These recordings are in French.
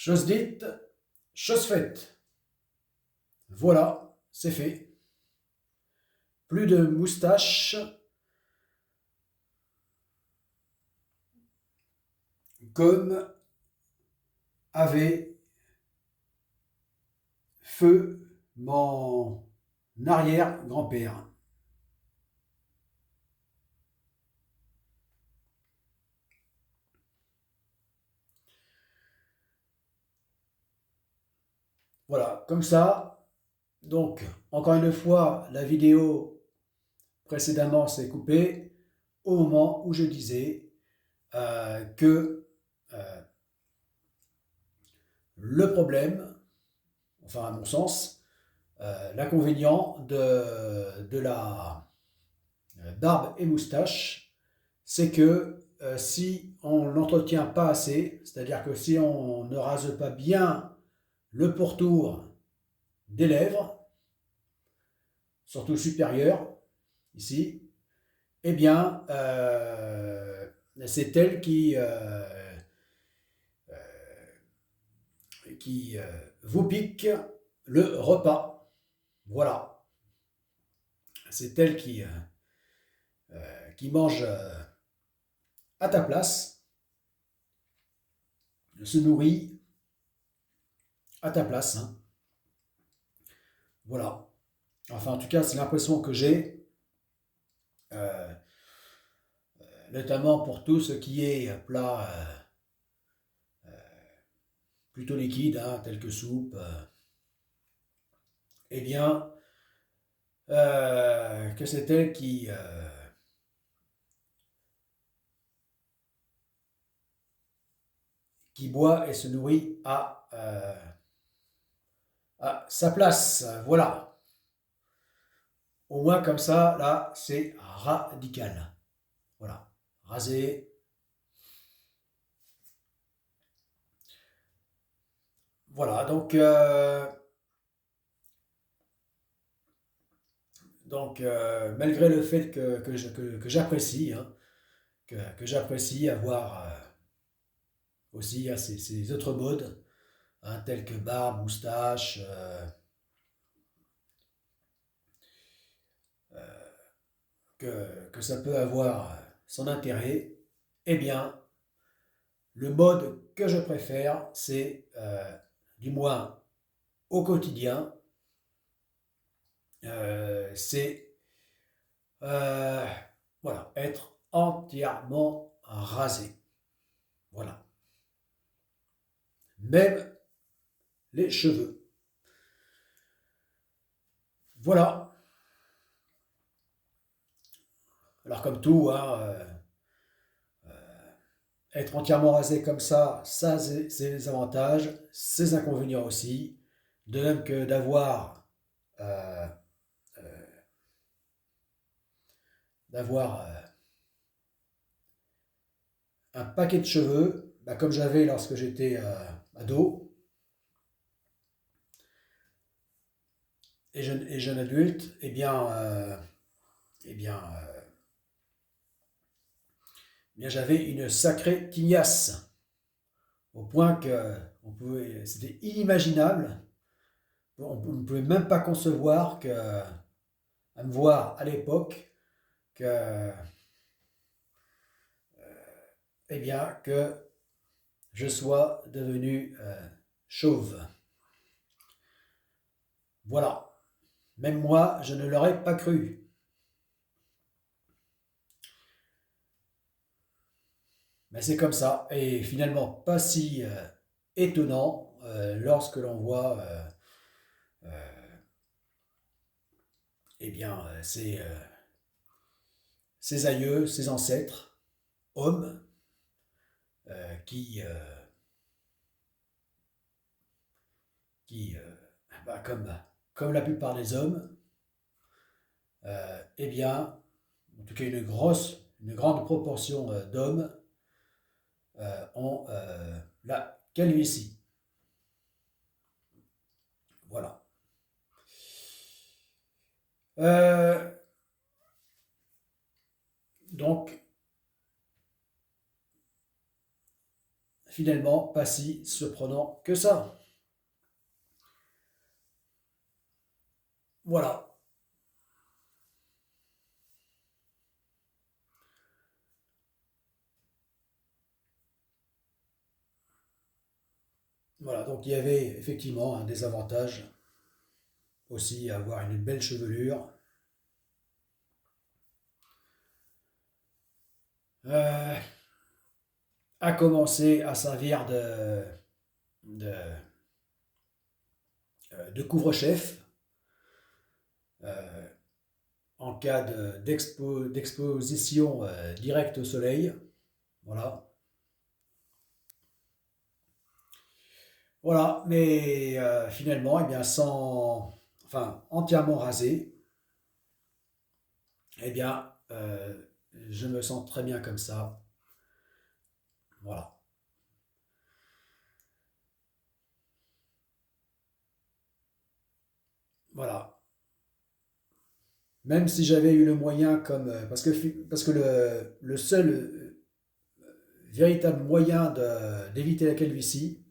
Chose dite, chose faite. Voilà, c'est fait. Plus de moustache, comme avait feu mon arrière-grand-père. Voilà, comme ça. Donc, encore une fois, la vidéo précédemment s'est coupée au moment où je disais que le problème, enfin à mon sens, l'inconvénient de la barbe et moustache, c'est que si on l'entretient pas assez, c'est-à-dire que si on ne rase pas bien le pourtour des lèvres, surtout supérieures, ici, eh bien, c'est elle qui vous pique le repas. Voilà. C'est elle qui mange à ta place, se nourrit à ta place. Hein. Voilà. Enfin, en tout cas, c'est l'impression que j'ai, euh, notamment pour tout ce qui est plat plutôt liquide, hein, tel que soupe. Eh bien, que c'est elle qui boit et se nourrit à sa place. Voilà. Au moins comme ça, là, c'est radical. Voilà. Raser. Voilà. Donc malgré le fait que j'apprécie, hein, que j'apprécie avoir aussi hein, ces autres modes, hein, tels que barbe, moustache, que ça peut avoir son intérêt, eh bien, le mode que je préfère, c'est, du moins au quotidien, c'est euh, voilà, être entièrement rasé. Voilà. Même les cheveux. Voilà. Alors comme tout, hein, être entièrement rasé comme ça a ses avantages, ses inconvénients aussi. De même que euh, euh, d'avoir un paquet de cheveux, bah, comme j'avais lorsque j'étais ado et jeune adulte, eh bien, eh bien j'avais une sacrée tignasse, au point que c'était inimaginable. On ne pouvait même pas concevoir à me voir à l'époque que, eh bien, que je sois devenu chauve. Voilà. Même moi, je ne l'aurais pas cru. Mais c'est comme ça. Et finalement, pas si étonnant lorsque l'on voit eh bien, ses aïeux, ses ancêtres, hommes, qui, qui bah, comme la plupart des hommes, eh bien, en tout cas une grande proportion d'hommes ont la calvitie. Voilà. Euh, donc, finalement pas si surprenant que ça. Voilà. Voilà, donc il y avait effectivement des avantages aussi à avoir une belle chevelure. Euh, à commencer à servir de, de couvre-chef euh, en cas d'exposition directe au soleil. Voilà. Voilà, mais finalement, eh bien, enfin, entièrement rasé, eh bien, je me sens très bien comme ça. Voilà. Voilà. Même si j'avais eu le moyen comme parce que le seul véritable moyen d'éviter la calvitie,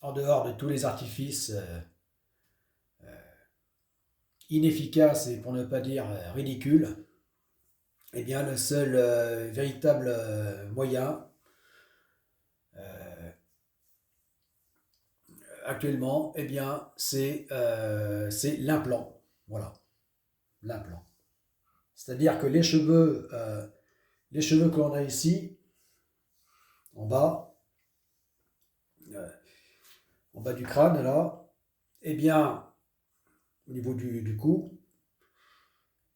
en dehors de tous les artifices inefficaces et pour ne pas dire ridicules, eh bien le seul véritable moyen euh, actuellement, eh bien c'est l'implant. Voilà, l'implant. C'est-à-dire que les cheveux que l'on a ici, en bas, euh, en bas du crâne là, eh bien au niveau du cou,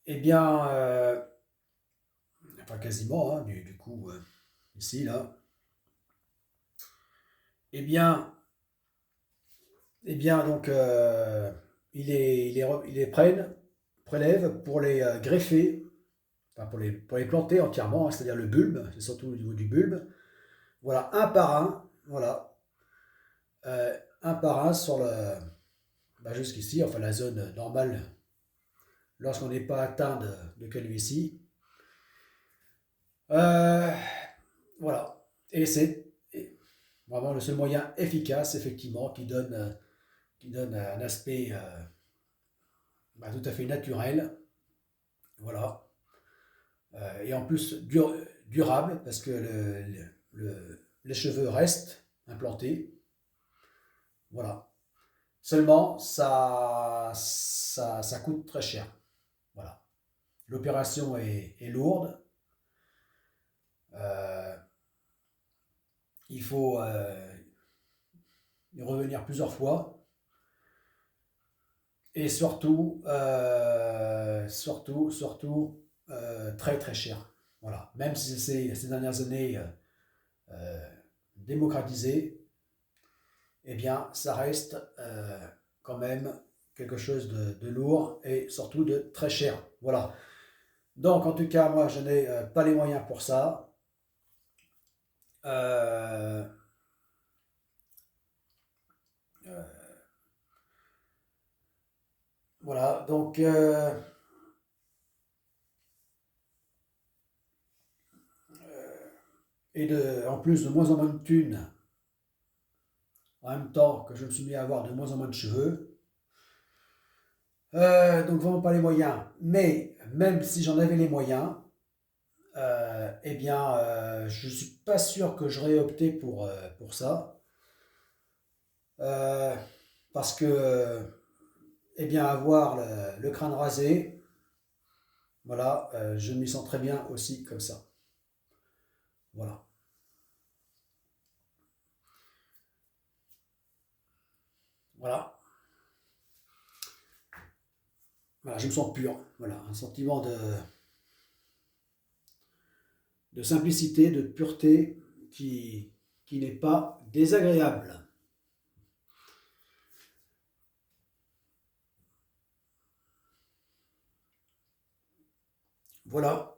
eh bien enfin quasiment du cou ici là, eh bien donc il les prélève pour les greffer, enfin pour les planter entièrement, c'est-à-dire le bulbe, c'est surtout au niveau du bulbe. Voilà, un par un, voilà, un par un sur jusqu'ici, enfin la zone normale lorsqu'on n'est pas atteint de calvitie. Euh, voilà, et c'est vraiment le seul moyen efficace, effectivement, qui donne un aspect tout à fait naturel. Voilà. Et en plus durable, parce que les cheveux restent implantés. Voilà. Seulement, ça coûte très cher. Voilà. L'opération est lourde. Euh, il faut y revenir plusieurs fois. Et surtout, très très cher. Voilà. Même si c'est ces dernières années euh, démocratisé, eh bien, ça reste quand même quelque chose de lourd et surtout de très cher. Voilà. Donc, en tout cas, moi, je n'ai pas les moyens pour ça. Euh, euh, voilà. Donc, en plus de moins en moins de thunes, en même temps que je me suis mis à avoir de moins en moins de cheveux. Donc, vraiment pas les moyens. Mais même si j'en avais les moyens, eh bien, je ne suis pas sûr que j'aurais opté pour ça. Euh, parce que, eh bien, avoir le crâne rasé, voilà, je m'y sens très bien aussi comme ça. Voilà. Voilà. Voilà, je me sens pur. Voilà, un sentiment de simplicité, de pureté qui n'est pas désagréable. Voilà.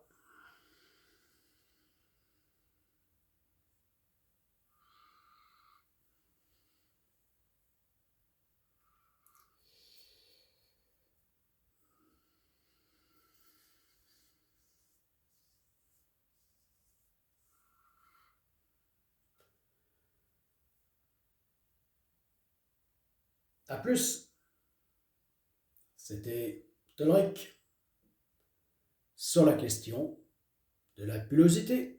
À plus. C'était Tolric sur la question de la pilosité.